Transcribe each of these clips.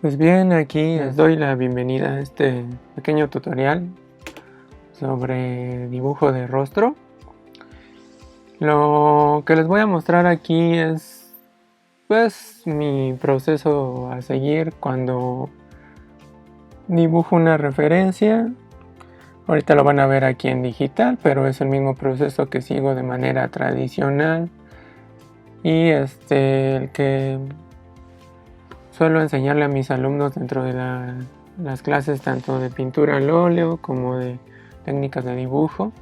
Pues bien, aquí les doy la bienvenida a este pequeño tutorial sobre dibujo de rostro. Lo que les voy a mostrar aquí es pues mi proceso a seguir cuando dibujo una referencia. Ahorita lo van a ver aquí en digital, pero es el mismo proceso que sigo de manera tradicional y el que suelo enseñarle a mis alumnos dentro de las clases tanto de pintura al óleo como de técnicas de dibujo.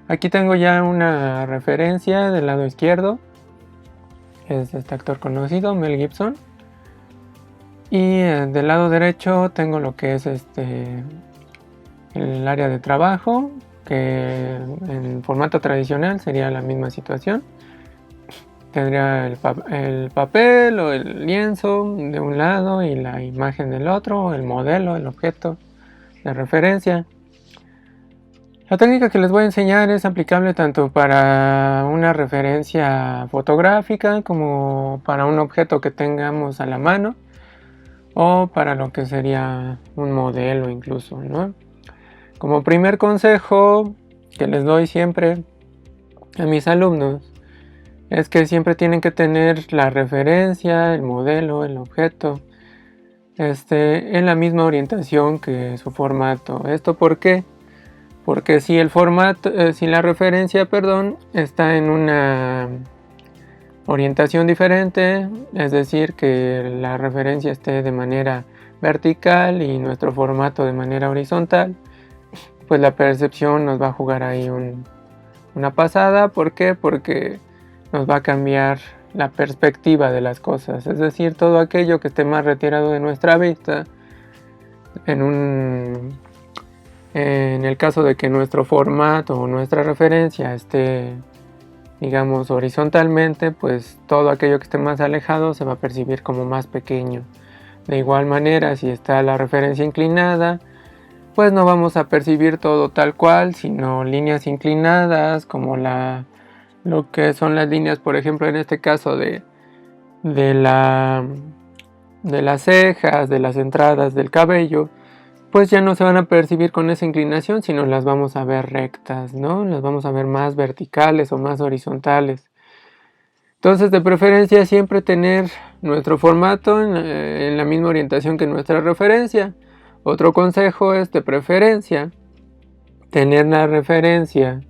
Aquí tengo ya una referencia del lado izquierdo. Es este actor conocido, Mel Gibson. Y del lado derecho tengo lo que es el área de trabajo, que en formato tradicional sería la misma situación. Tendría el papel o el lienzo de un lado y la imagen del otro, el modelo, el objeto de referencia. La técnica que les voy a enseñar es aplicable tanto para una referencia fotográfica como para un objeto que tengamos a la mano o para lo que sería un modelo incluso, ¿no? Como primer consejo que les doy siempre a mis alumnos es que siempre tienen que tener la referencia, el modelo, el objeto, en la misma orientación que su formato. ¿Esto por qué? Porque si el formato, si la referencia, está en una orientación diferente, es decir, que la referencia esté de manera vertical y nuestro formato de manera horizontal, pues la percepción nos va a jugar ahí una pasada. ¿Por qué? Porque nos va a cambiar la perspectiva de las cosas, es decir, todo aquello que esté más retirado de nuestra vista, en el caso de que nuestro formato o nuestra referencia esté, digamos, horizontalmente, pues todo aquello que esté más alejado se va a percibir como más pequeño. De igual manera, si está la referencia inclinada, pues no vamos a percibir todo tal cual, sino líneas inclinadas como lo que son las líneas, por ejemplo, en este caso de las cejas, de las entradas del cabello, pues ya no se van a percibir con esa inclinación, sino las vamos a ver rectas, ¿no? Las vamos a ver más verticales o más horizontales. Entonces, de preferencia, siempre tener nuestro formato en la misma orientación que nuestra referencia. Otro consejo es, de preferencia, tener la referencia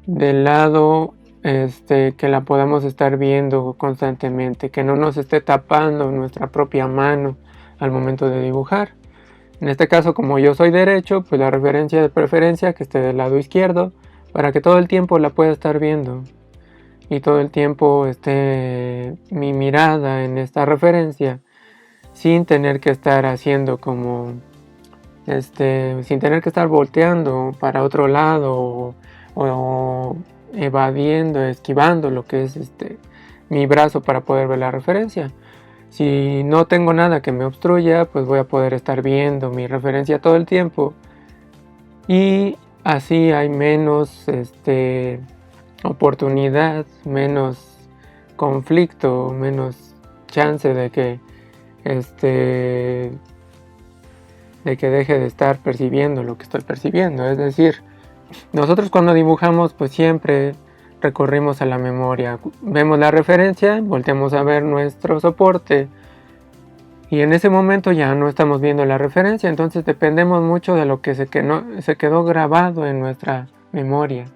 del lado que la podamos estar viendo constantemente, que no nos esté tapando nuestra propia mano al momento de dibujar. En este caso, como yo soy derecho, pues la referencia de preferencia que esté del lado izquierdo, para que todo el tiempo la pueda estar viendo y todo el tiempo esté mi mirada en esta referencia, sin tener que estar haciendo como sin tener que estar volteando para otro lado o evadiendo, esquivando lo que es mi brazo para poder ver la referencia. Si no tengo nada que me obstruya, pues voy a poder estar viendo mi referencia todo el tiempo y así hay menos oportunidad, menos conflicto, menos chance de que deje de estar percibiendo lo que estoy percibiendo. Es decir, nosotros cuando dibujamos pues siempre recurrimos a la memoria, vemos la referencia, volteamos a ver nuestro soporte y en ese momento ya no estamos viendo la referencia, entonces dependemos mucho de lo que se quedó grabado en nuestra memoria.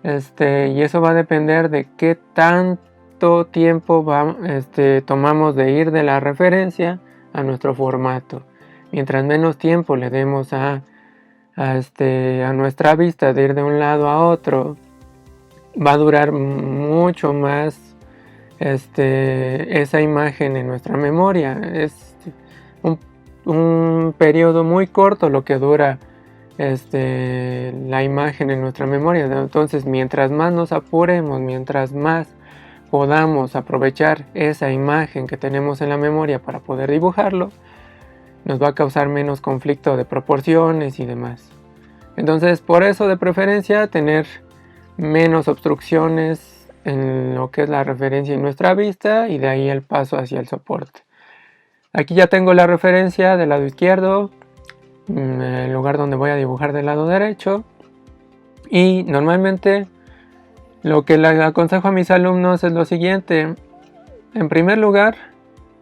Y eso va a depender de qué tanto tiempo tomamos de ir de la referencia a nuestro formato. Mientras menos tiempo le demos a nuestra vista de ir de un lado a otro, va a durar mucho más esa imagen en nuestra memoria. Es un periodo muy corto lo que dura la imagen en nuestra memoria. Entonces, mientras más nos apuremos, mientras más podamos aprovechar esa imagen que tenemos en la memoria para poder dibujarlo, nos va a causar menos conflicto de proporciones y demás. Entonces, por eso de preferencia tener menos obstrucciones en lo que es la referencia en nuestra vista y de ahí el paso hacia el soporte. Aquí ya tengo la referencia del lado izquierdo, el lugar donde voy a dibujar del lado derecho, y normalmente lo que le aconsejo a mis alumnos es lo siguiente. En primer lugar,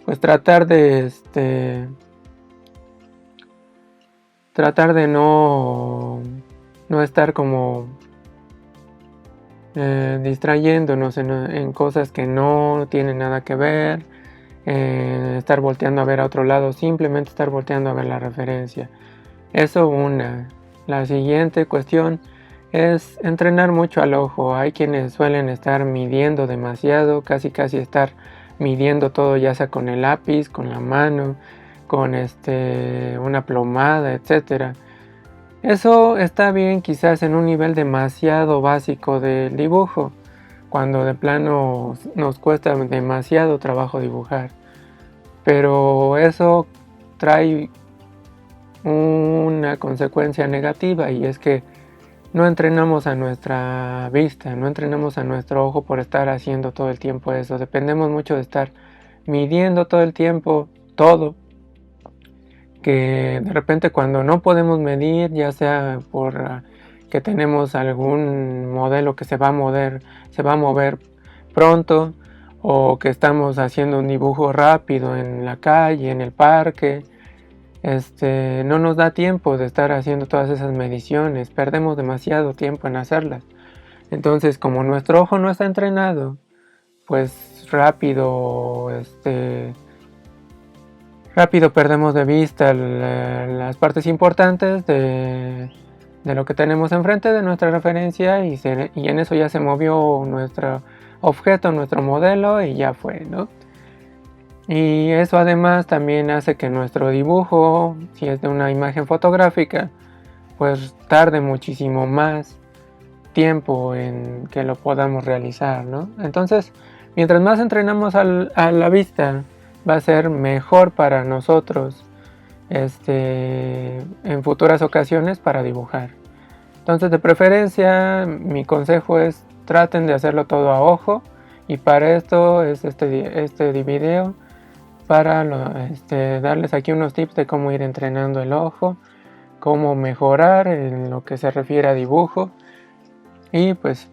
pues tratar de no estar como distrayéndonos en cosas que no tienen nada que ver, estar volteando a ver a otro lado, simplemente estar volteando a ver la referencia. Eso una. La siguiente cuestión es entrenar mucho al ojo. Hay quienes suelen estar midiendo demasiado, casi estar midiendo todo, ya sea con el lápiz, con la mano, con una plomada, etcétera. Eso está bien quizás en un nivel demasiado básico del dibujo, cuando de plano nos cuesta demasiado trabajo dibujar. Pero eso trae una consecuencia negativa, y es que no entrenamos a nuestra vista, no entrenamos a nuestro ojo por estar haciendo todo el tiempo eso. Dependemos mucho de estar midiendo todo el tiempo todo, que de repente cuando no podemos medir, ya sea por que tenemos algún modelo que se va a mover pronto, o que estamos haciendo un dibujo rápido en la calle, en el parque, no nos da tiempo de estar haciendo todas esas mediciones, perdemos demasiado tiempo en hacerlas. Entonces, como nuestro ojo no está entrenado, pues rápido perdemos de vista las partes importantes de lo que tenemos enfrente de nuestra referencia, y en eso ya se movió nuestro objeto, nuestro modelo, y ya fue, ¿no? Y eso además también hace que nuestro dibujo, si es de una imagen fotográfica, pues tarde muchísimo más tiempo en que lo podamos realizar, ¿no? Entonces, mientras más entrenamos a la vista, va a ser mejor para nosotros en futuras ocasiones para dibujar. Entonces, de preferencia, mi consejo es traten de hacerlo todo a ojo, y para esto es este video, para darles aquí unos tips de cómo ir entrenando el ojo, cómo mejorar en lo que se refiere a dibujo, y pues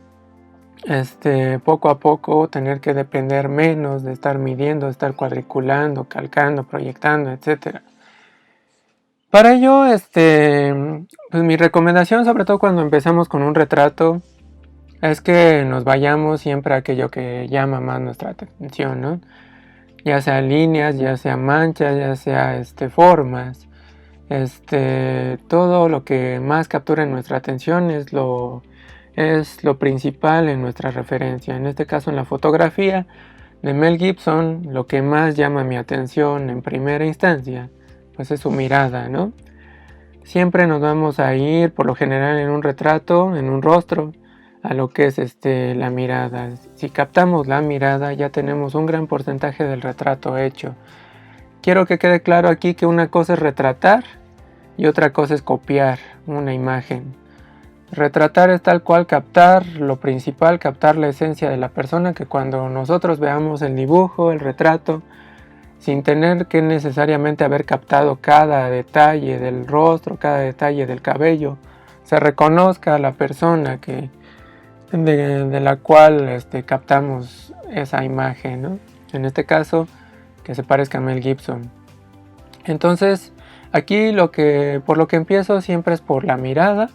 poco a poco tener que depender menos de estar midiendo, de estar cuadriculando, calcando, proyectando, etcétera. Para ello, pues mi recomendación, sobre todo cuando empezamos con un retrato, es que nos vayamos siempre a aquello que llama más nuestra atención, ¿no? Ya sea líneas, ya sea manchas, ya sea formas. Todo lo que más captura nuestra atención es lo principal en nuestra referencia. En este caso, en la fotografía de Mel Gibson, lo que más llama mi atención en primera instancia, pues es su mirada, ¿no? Siempre nos vamos a ir, por lo general, en un retrato, en un rostro, a lo que es la mirada. Si captamos la mirada, ya tenemos un gran porcentaje del retrato hecho. Quiero que quede claro aquí que una cosa es retratar y otra cosa es copiar una imagen. Retratar es tal cual captar lo principal, captar la esencia de la persona, que cuando nosotros veamos el dibujo, el retrato, sin tener que necesariamente haber captado cada detalle del rostro, cada detalle del cabello, se reconozca a la persona de la cual captamos esa imagen, ¿no? En este caso, que se parezca a Mel Gibson. Entonces, aquí por lo que empiezo siempre es por la mirada,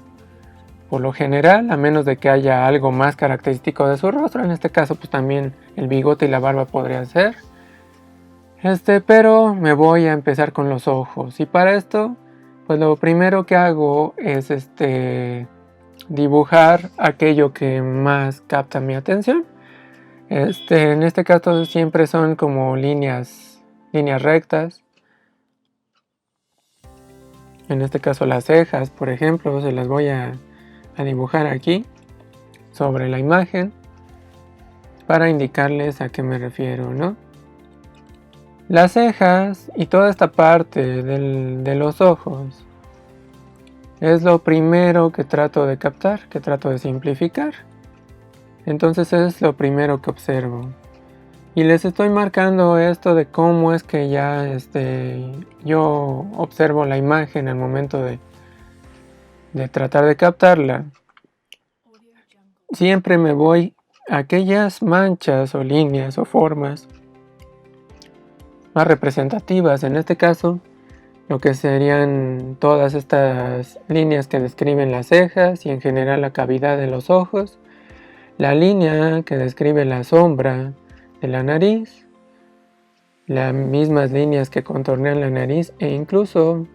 por lo general, a menos de que haya algo más característico de su rostro. En este caso, pues también el bigote y la barba podría ser. Pero me voy a empezar con los ojos, y para esto, pues lo primero que hago es dibujar aquello que más capta mi atención. En este caso siempre son como líneas rectas. En este caso las cejas, por ejemplo, se las voy a dibujar aquí sobre la imagen para indicarles a qué me refiero, ¿no? Las cejas y toda esta parte de los ojos es lo primero que trato de captar, que trato de simplificar. Entonces es lo primero que observo. Y les estoy marcando esto de cómo es que ya yo observo la imagen al momento de tratar de captarla. Siempre me voy a aquellas manchas o líneas o formas más representativas. En este caso, lo que serían todas estas líneas que describen las cejas y en general la cavidad de los ojos. La línea que describe la sombra de la nariz, las mismas líneas que contornean la nariz e incluso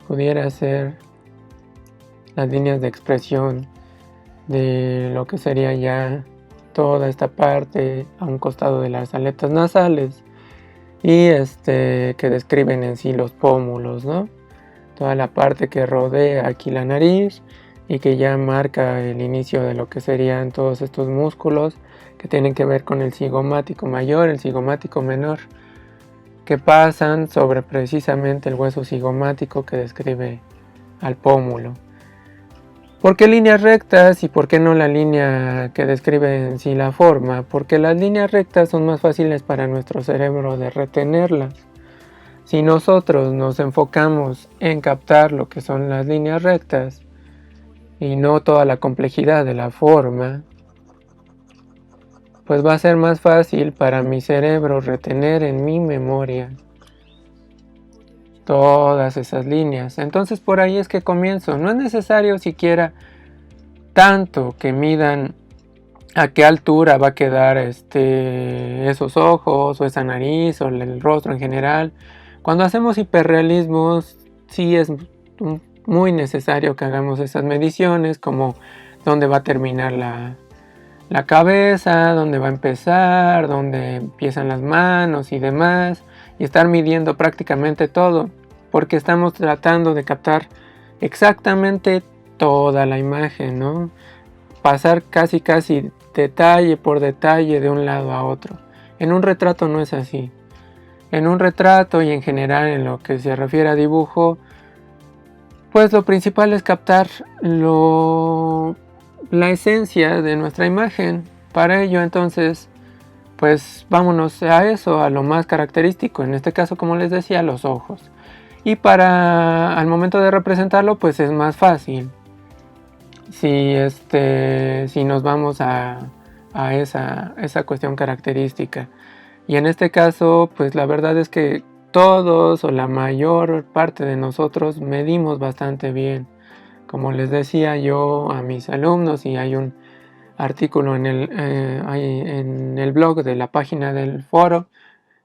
pudiera ser las líneas de expresión de lo que sería ya toda esta parte a un costado de las aletas nasales y que describen en sí los pómulos, ¿no? Toda la parte que rodea aquí la nariz y que ya marca el inicio de lo que serían todos estos músculos que tienen que ver con el cigomático mayor, el cigomático menor, que pasan sobre precisamente el hueso cigomático que describe al pómulo. ¿Por qué líneas rectas y por qué no la línea que describe en sí la forma? Porque las líneas rectas son más fáciles para nuestro cerebro de retenerlas. Si nosotros nos enfocamos en captar lo que son las líneas rectas y no toda la complejidad de la forma, pues va a ser más fácil para mi cerebro retener en mi memoria todas esas líneas. Entonces por ahí es que comienzo. No es necesario siquiera tanto que midan a qué altura va a quedar esos ojos o esa nariz o el rostro en general. Cuando hacemos hiperrealismos sí es muy necesario que hagamos esas mediciones, como dónde va a terminar la cabeza, dónde va a empezar, dónde empiezan las manos y demás, y estar midiendo prácticamente todo, porque estamos tratando de captar exactamente toda la imagen, ¿no? Pasar casi detalle por detalle de un lado a otro. En un retrato no es así. En un retrato y en general en lo que se refiere a dibujo, pues lo principal es captar la esencia de nuestra imagen. Para ello entonces, pues vámonos a eso, a lo más característico. En este caso, como les decía, los ojos. Y al momento de representarlo, pues es más fácil. Si nos vamos a esa cuestión característica. Y en este caso, pues la verdad es que todos o la mayor parte de nosotros medimos bastante bien. Como les decía yo a mis alumnos, y hay un artículo en el blog de la página del foro,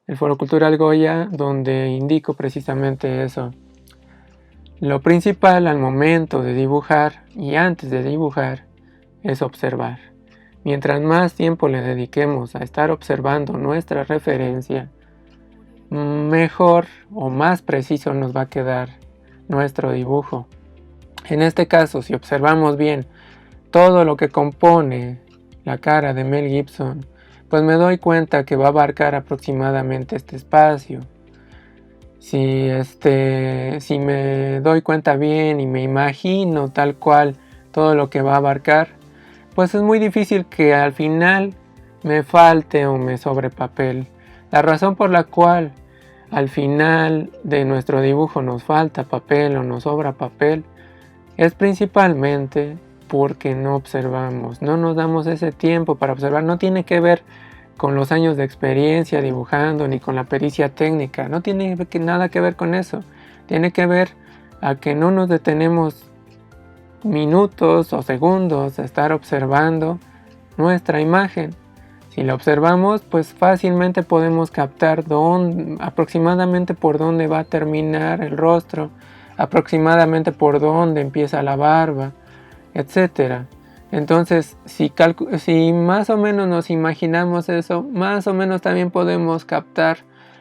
el Foro Cultural Goya, donde indico precisamente eso. Lo principal al momento de dibujar y antes de dibujar es observar. Mientras más tiempo le dediquemos a estar observando nuestra referencia, mejor o más preciso nos va a quedar nuestro dibujo. En este caso, si observamos bien todo lo que compone la cara de Mel Gibson, pues me doy cuenta que va a abarcar aproximadamente este espacio. Si me doy cuenta bien y me imagino tal cual todo lo que va a abarcar, pues es muy difícil que al final me falte o me sobre papel. La razón por la cual al final de nuestro dibujo nos falta papel o nos sobra papel es principalmente porque no observamos, no nos damos ese tiempo para observar. No tiene que ver con los años de experiencia dibujando ni con la pericia técnica, no tiene nada que ver con eso. Tiene que ver a que no nos detenemos minutos o segundos a estar observando nuestra imagen. Si la observamos, pues fácilmente podemos captar aproximadamente por dónde va a terminar el rostro, aproximadamente por dónde empieza la barba, etcétera. Entonces, si más o menos nos imaginamos eso, más o menos también podemos captar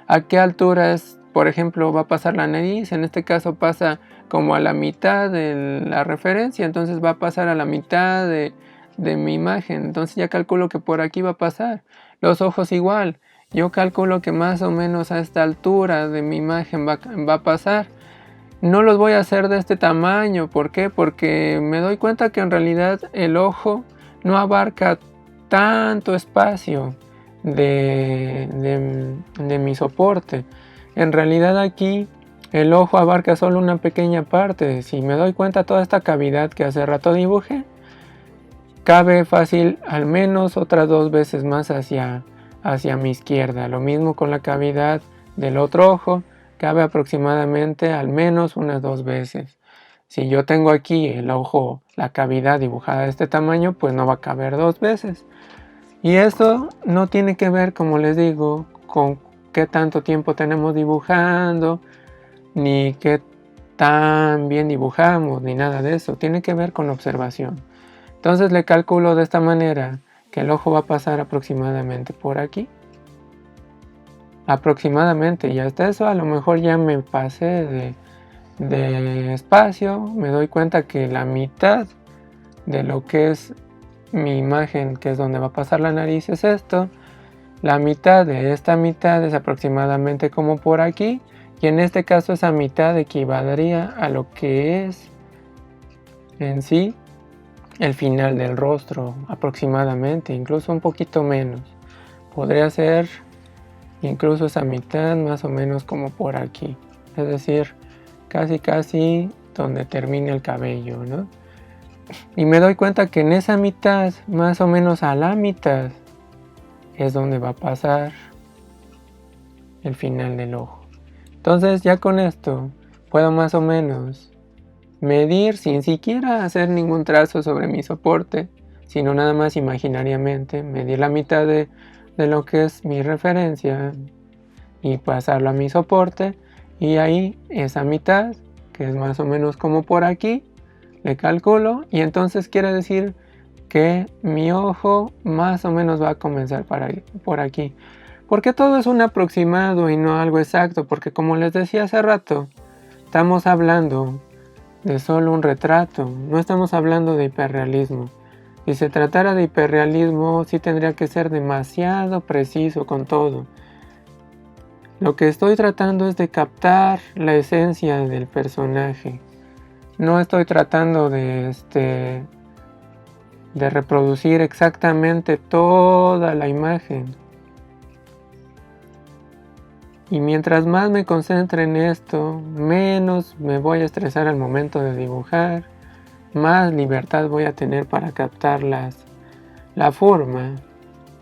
a qué alturas, por ejemplo, va a pasar la nariz. En este caso pasa como a la mitad de la referencia, entonces va a pasar a la mitad de mi imagen. Entonces ya calculo que por aquí va a pasar. Los ojos igual. Yo calculo que más o menos a esta altura de mi imagen va a pasar. No los voy a hacer de este tamaño. ¿Por qué? Porque me doy cuenta que en realidad el ojo no abarca tanto espacio de mi soporte. En realidad aquí el ojo abarca solo una pequeña parte. Si me doy cuenta, toda esta cavidad que hace rato dibujé cabe fácil al menos otras 2 veces más hacia mi izquierda. Lo mismo con la cavidad del otro ojo, cabe aproximadamente al menos unas 2 veces. Si yo tengo aquí el ojo, la cavidad dibujada de este tamaño, pues no va a caber 2 veces. Y esto no tiene que ver, como les digo, con qué tanto tiempo tenemos dibujando, ni qué tan bien dibujamos, ni nada de eso. Tiene que ver con observación. Entonces le calculo de esta manera que el ojo va a pasar aproximadamente por aquí. Aproximadamente, y hasta eso a lo mejor ya me pasé de espacio. Me doy cuenta que la mitad de lo que es mi imagen, que es donde va a pasar la nariz, es esto. La mitad de esta mitad es aproximadamente como por aquí, y en este caso esa mitad equivaldría a lo que es en sí el final del rostro, aproximadamente, incluso un poquito menos. Podría ser incluso esa mitad más o menos como por aquí, es decir, casi donde termina el cabello, ¿no? Y me doy cuenta que en esa mitad, más o menos a la mitad, es donde va a pasar el final del ojo. Entonces ya con esto puedo más o menos medir sin siquiera hacer ningún trazo sobre mi soporte, sino nada más imaginariamente, medir la mitad de lo que es mi referencia y pasarlo a mi soporte, y ahí esa mitad, que es más o menos como por aquí, le calculo, y entonces quiere decir que mi ojo más o menos va a comenzar por aquí. Porque todo es un aproximado y no algo exacto, porque como les decía hace rato, estamos hablando de solo un retrato, no estamos hablando de hiperrealismo. Si se tratara de hiperrealismo, sí tendría que ser demasiado preciso con todo. Lo que estoy tratando es de captar la esencia del personaje. No estoy tratando de reproducir exactamente toda la imagen. Y mientras más me concentre en esto, menos me voy a estresar al momento de dibujar, más libertad voy a tener para captar la forma,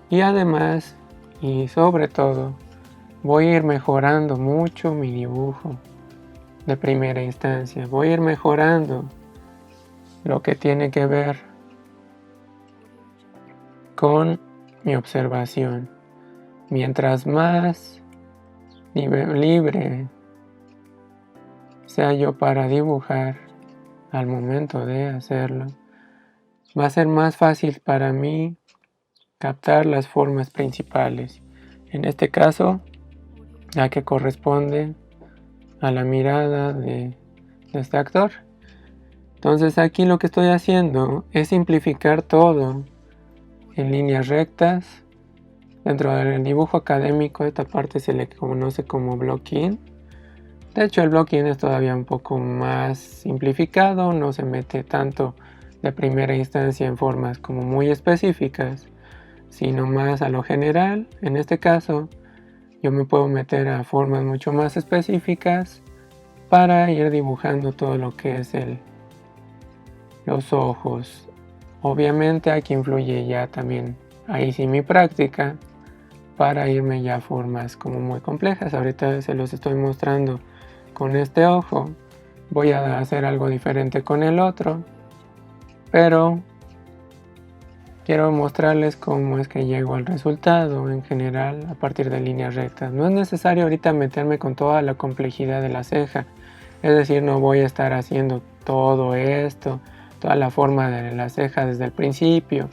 y además, y sobre todo, voy a ir mejorando mucho mi dibujo de primera instancia. Voy a ir mejorando lo que tiene que ver con mi observación. Mientras más libre sea yo para dibujar al momento de hacerlo, va a ser más fácil para mí captar las formas principales. En este caso, la que corresponde a la mirada de este actor. Entonces aquí lo que estoy haciendo es simplificar todo en líneas rectas. Dentro del dibujo académico esta parte se le conoce como blocking. De hecho el blocking es todavía un poco más simplificado, no se mete tanto de primera instancia en formas como muy específicas, sino más a lo general. En este caso yo me puedo meter a formas mucho más específicas para ir dibujando todo lo que es los ojos. Obviamente aquí influye ya también ahí sí mi práctica para irme ya a formas como muy complejas. Ahorita se los estoy mostrando con este ojo, voy a hacer algo diferente con el otro, pero quiero mostrarles cómo es que llego al resultado en general a partir de líneas rectas. No es necesario ahorita meterme con toda la complejidad de la ceja, es decir, no voy a estar haciendo todo esto, toda la forma de la ceja desde el principio,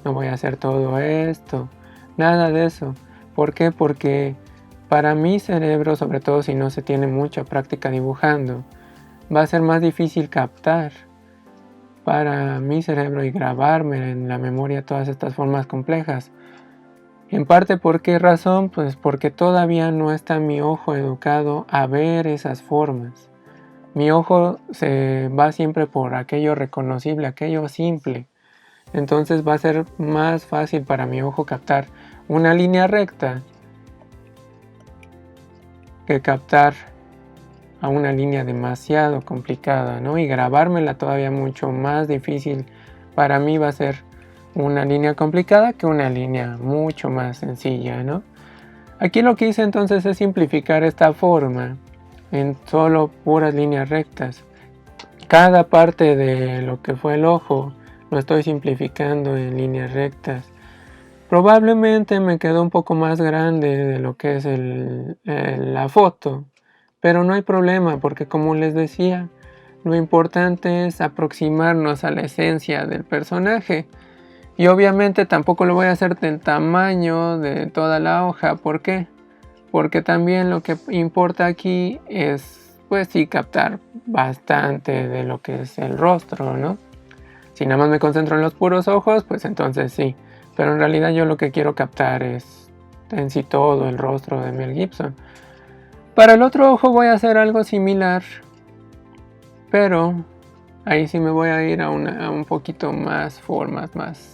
no voy a hacer todo esto, nada de eso. ¿Por qué? Porque para mi cerebro, sobre todo si no se tiene mucha práctica dibujando, va a ser más difícil captar para mi cerebro y grabarme en la memoria todas estas formas complejas. En parte, ¿por qué razón? Pues porque todavía no está mi ojo educado a ver esas formas. Mi ojo se va siempre por aquello reconocible, aquello simple. Entonces va a ser más fácil para mi ojo captar una línea recta que captar a una línea demasiado complicada, ¿no? Y grabármela todavía mucho más difícil. Para mí va a ser una línea complicada que una línea mucho más sencilla, ¿no? Aquí lo que hice entonces es simplificar esta forma en solo puras líneas rectas. Cada parte de lo que fue el ojo lo estoy simplificando en líneas rectas. Probablemente me quedó un poco más grande de lo que es la foto, pero no hay problema porque, como les decía, lo importante es aproximarnos a la esencia del personaje. Y obviamente tampoco lo voy a hacer del tamaño de toda la hoja. ¿Por qué? Porque también lo que importa aquí es, pues sí, captar bastante de lo que es el rostro, ¿no? Si nada más me concentro en los puros ojos, pues entonces sí. Pero en realidad yo lo que quiero captar es en sí todo el rostro de Mel Gibson. Para el otro ojo voy a hacer algo similar, pero ahí sí me voy a ir a un poquito más formas más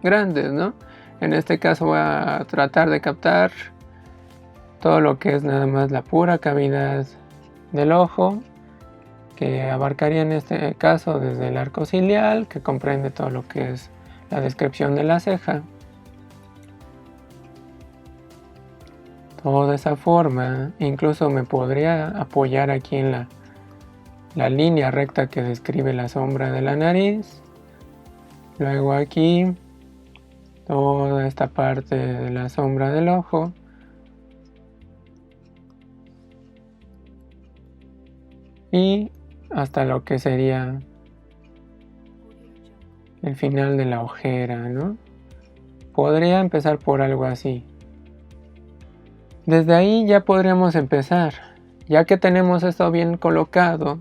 grandes, ¿no? En este caso voy a tratar de captar todo lo que es nada más la pura cavidad del ojo, que abarcaría en este caso desde el arco ciliar, que comprende todo lo que es la descripción de la ceja. Toda esa forma, incluso me podría apoyar aquí en la línea recta que describe la sombra de la nariz. Luego aquí, toda esta parte de la sombra del ojo. Y hasta lo que sería el final de la ojera, ¿no? Podría empezar por algo así. Desde ahí ya podríamos empezar. Ya que tenemos esto bien colocado,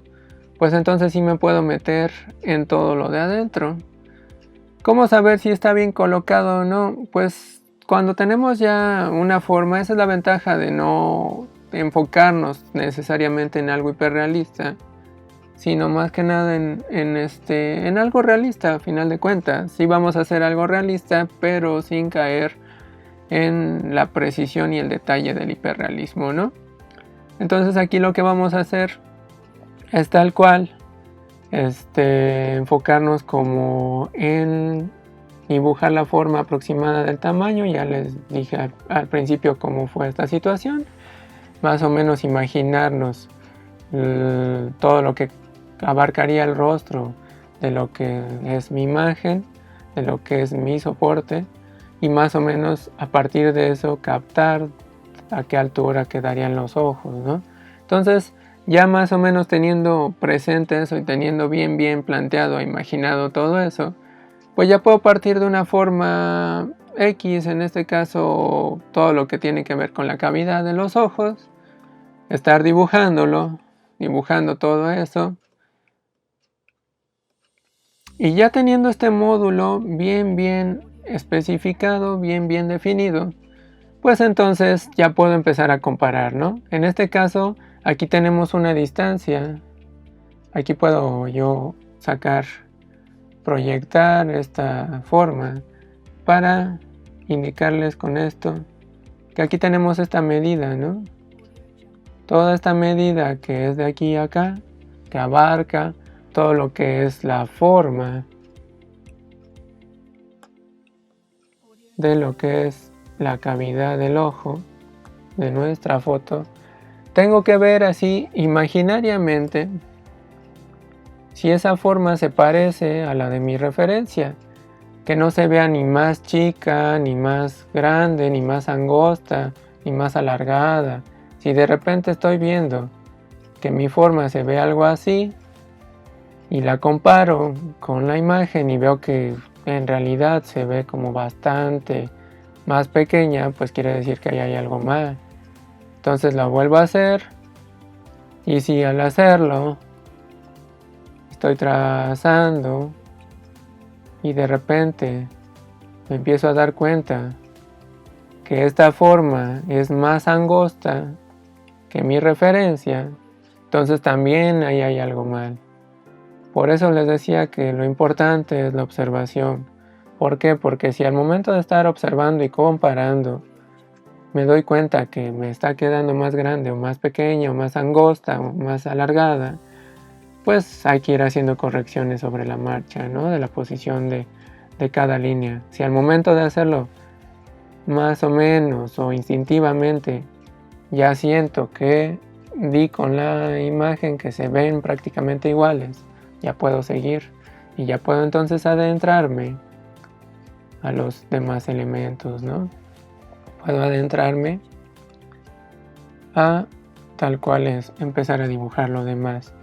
pues entonces sí me puedo meter en todo lo de adentro. ¿Cómo saber si está bien colocado o no? Pues cuando tenemos ya una forma, esa es la ventaja de no enfocarnos necesariamente en algo hiperrealista, sino más que nada en algo realista. A final de cuentas, sí vamos a hacer algo realista, pero sin caer en la precisión y el detalle del hiperrealismo, ¿no? Entonces aquí lo que vamos a hacer es tal cual, enfocarnos como en dibujar la forma aproximada del tamaño. Ya les dije al principio cómo fue esta situación, más o menos imaginarnos todo lo que abarcaría el rostro de lo que es mi imagen, de lo que es mi soporte, y más o menos a partir de eso captar a qué altura quedarían los ojos, ¿no? Entonces, ya más o menos teniendo presente eso y teniendo bien planteado e imaginado todo eso, pues ya puedo partir de una forma X, en este caso todo lo que tiene que ver con la cavidad de los ojos, estar dibujando todo eso. Y ya teniendo este módulo bien especificado, bien definido, pues entonces ya puedo empezar a comparar, ¿no? En este caso, aquí tenemos una distancia. Aquí puedo yo proyectar esta forma para indicarles con esto que aquí tenemos esta medida, ¿no? Toda esta medida que es de aquí a acá, que abarca todo lo que es la forma de lo que es la cavidad del ojo de nuestra foto. Tengo que ver así imaginariamente si esa forma se parece a la de mi referencia, que no se vea ni más chica, ni más grande, ni más angosta, ni más alargada. Si de repente estoy viendo que mi forma se ve algo así y la comparo con la imagen y veo que en realidad se ve como bastante más pequeña, pues quiere decir que ahí hay algo mal. Entonces la vuelvo a hacer, y si al hacerlo estoy trazando y de repente me empiezo a dar cuenta que esta forma es más angosta que mi referencia, entonces también ahí hay algo mal. Por eso les decía que lo importante es la observación. ¿Por qué? Porque si al momento de estar observando y comparando me doy cuenta que me está quedando más grande o más pequeña o más angosta o más alargada, pues hay que ir haciendo correcciones sobre la marcha, ¿no? De la posición de cada línea. Si al momento de hacerlo más o menos o instintivamente ya siento que di con la imagen que se ven prácticamente iguales, ya puedo seguir y ya puedo entonces adentrarme a los demás elementos, ¿no? Puedo adentrarme a tal cual es empezar a dibujar lo demás.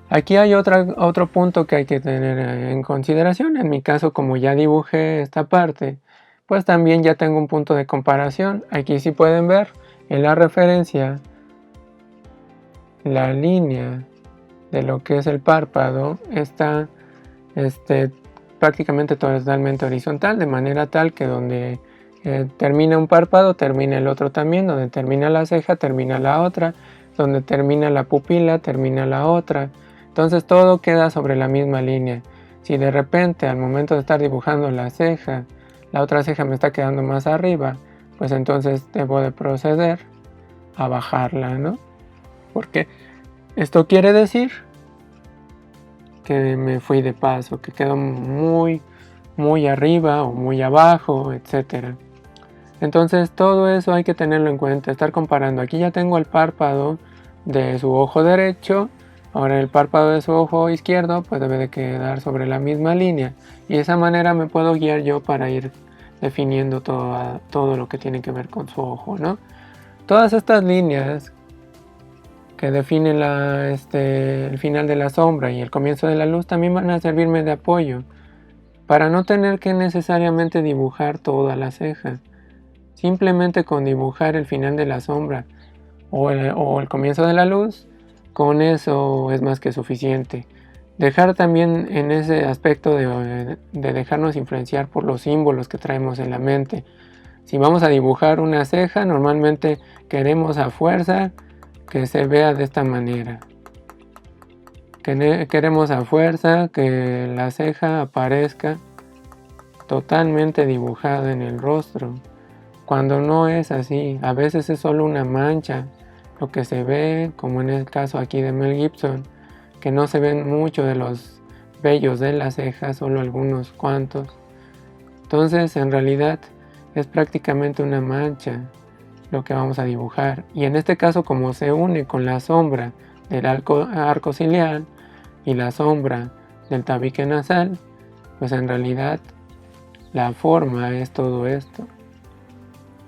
Aquí hay otro punto que hay que tener en consideración. En mi caso, como ya dibujé esta parte, pues también ya tengo un punto de comparación. Aquí sí pueden ver en la referencia la línea de lo que es el párpado está prácticamente totalmente horizontal, de manera tal que donde termina un párpado, termina el otro también, donde termina la ceja, termina la otra, donde termina la pupila, termina la otra. Entonces todo queda sobre la misma línea. Si de repente al momento de estar dibujando la ceja, la otra ceja me está quedando más arriba, pues entonces debo de proceder a bajarla, ¿no? Porque esto quiere decir que me fui de paso, que quedó muy arriba o muy abajo, etc. Entonces todo eso hay que tenerlo en cuenta, estar comparando. Aquí ya tengo el párpado de su ojo derecho, ahora el párpado de su ojo izquierdo pues debe de quedar sobre la misma línea, y de esa manera me puedo guiar yo para ir definiendo todo lo que tiene que ver con su ojo, ¿no? Todas estas líneas que definen el final de la sombra y el comienzo de la luz también van a servirme de apoyo para no tener que necesariamente dibujar toda la ceja. Simplemente con dibujar el final de la sombra o el comienzo de la luz, con eso es más que suficiente. Dejar también en ese aspecto de dejarnos influenciar por los símbolos que traemos en la mente. Si vamos a dibujar una ceja, normalmente queremos a fuerza que se vea de esta manera. Queremos a fuerza que la ceja aparezca totalmente dibujada en el rostro, cuando no es así. A veces es solo una mancha lo que se ve, como en el caso aquí de Mel Gibson, que no se ven mucho de los vellos de la ceja, solo algunos cuantos. Entonces en realidad es prácticamente una mancha lo que vamos a dibujar, y en este caso, como se une con la sombra del arco ciliar y la sombra del tabique nasal, pues en realidad la forma es todo esto,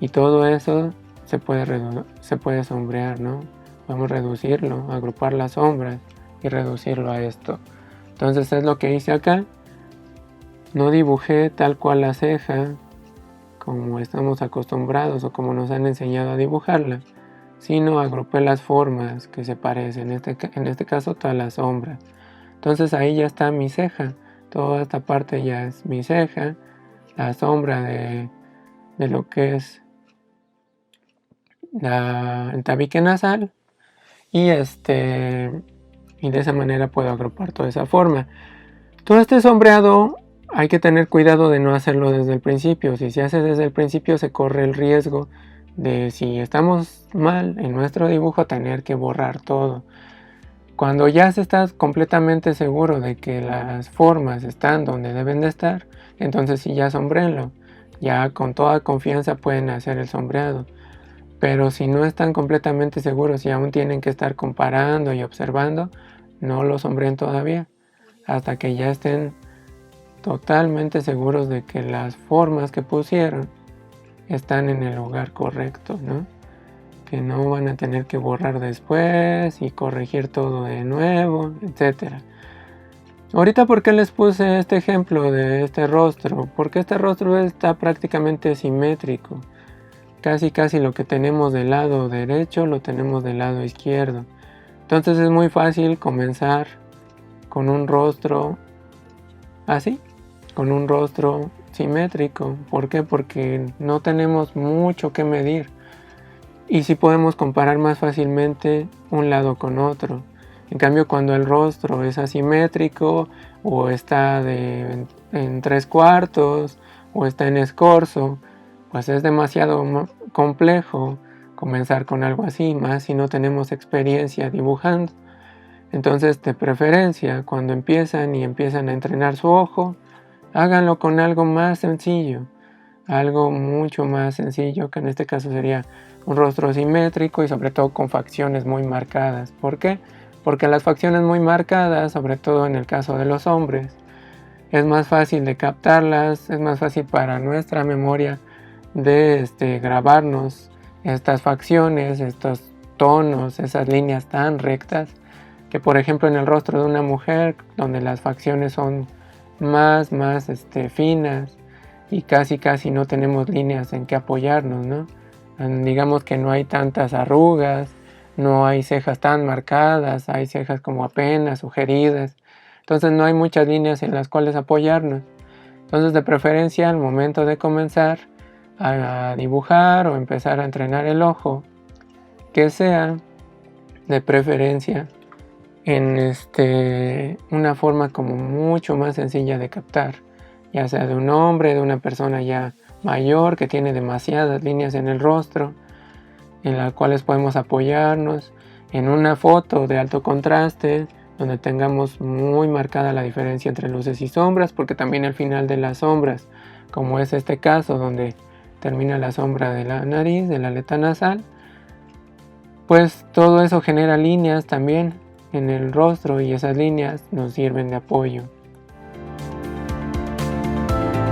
y todo eso se puede sombrear, ¿no? Podemos reducirlo, agrupar las sombras y reducirlo a esto. Entonces es lo que hice acá. No dibujé tal cual la ceja como estamos acostumbrados o como nos han enseñado a dibujarla, sino agrupé las formas que se parecen, en este caso toda la sombra. Entonces ahí ya está mi ceja, toda esta parte ya es mi ceja, la sombra de lo que es el tabique nasal, y de esa manera puedo agrupar toda esa forma. Todo este sombreado hay que tener cuidado de no hacerlo desde el principio. Si se hace desde el principio se corre el riesgo de, si estamos mal en nuestro dibujo, tener que borrar todo. Cuando ya se está completamente seguro de que las formas están donde deben de estar, entonces sí, ya sombréenlo. Ya con toda confianza pueden hacer el sombreado. Pero si no están completamente seguros y aún tienen que estar comparando y observando, no lo sombreen todavía, hasta que ya estén totalmente seguros de que las formas que pusieron están en el lugar correcto, ¿no? Que no van a tener que borrar después y corregir todo de nuevo, etc. Ahorita, ¿por qué les puse este ejemplo de este rostro? Porque este rostro está prácticamente simétrico. Casi lo que tenemos del lado derecho lo tenemos del lado izquierdo. Entonces es muy fácil comenzar con un rostro así, con un rostro simétrico. ¿Por qué? Porque no tenemos mucho que medir y sí podemos comparar más fácilmente un lado con otro. En cambio, cuando el rostro es asimétrico o está en 3/4 o está en escorzo, pues es demasiado complejo comenzar con algo así, más si no tenemos experiencia dibujando. Entonces, de preferencia, cuando empiezan a entrenar su ojo, háganlo con algo más sencillo, algo mucho más sencillo, que en este caso sería un rostro simétrico y sobre todo con facciones muy marcadas. ¿Por qué? Porque las facciones muy marcadas, sobre todo en el caso de los hombres, es más fácil de captarlas, es más fácil para nuestra memoria de grabarnos estas facciones, estos tonos, esas líneas tan rectas, que por ejemplo en el rostro de una mujer, donde las facciones son más finas y casi no tenemos líneas en que apoyarnos, ¿no? Digamos que no hay tantas arrugas, no hay cejas tan marcadas, hay cejas como apenas sugeridas, entonces no hay muchas líneas en las cuales apoyarnos. Entonces, de preferencia, al momento de comenzar a dibujar o empezar a entrenar el ojo, que sea de preferencia en una forma como mucho más sencilla de captar, ya sea de un hombre, de una persona ya mayor que tiene demasiadas líneas en el rostro, en las cuales podemos apoyarnos, en una foto de alto contraste, donde tengamos muy marcada la diferencia entre luces y sombras, porque también al final de las sombras, como es este caso donde termina la sombra de la nariz, de la aleta nasal, pues todo eso genera líneas también en el rostro y esas líneas nos sirven de apoyo.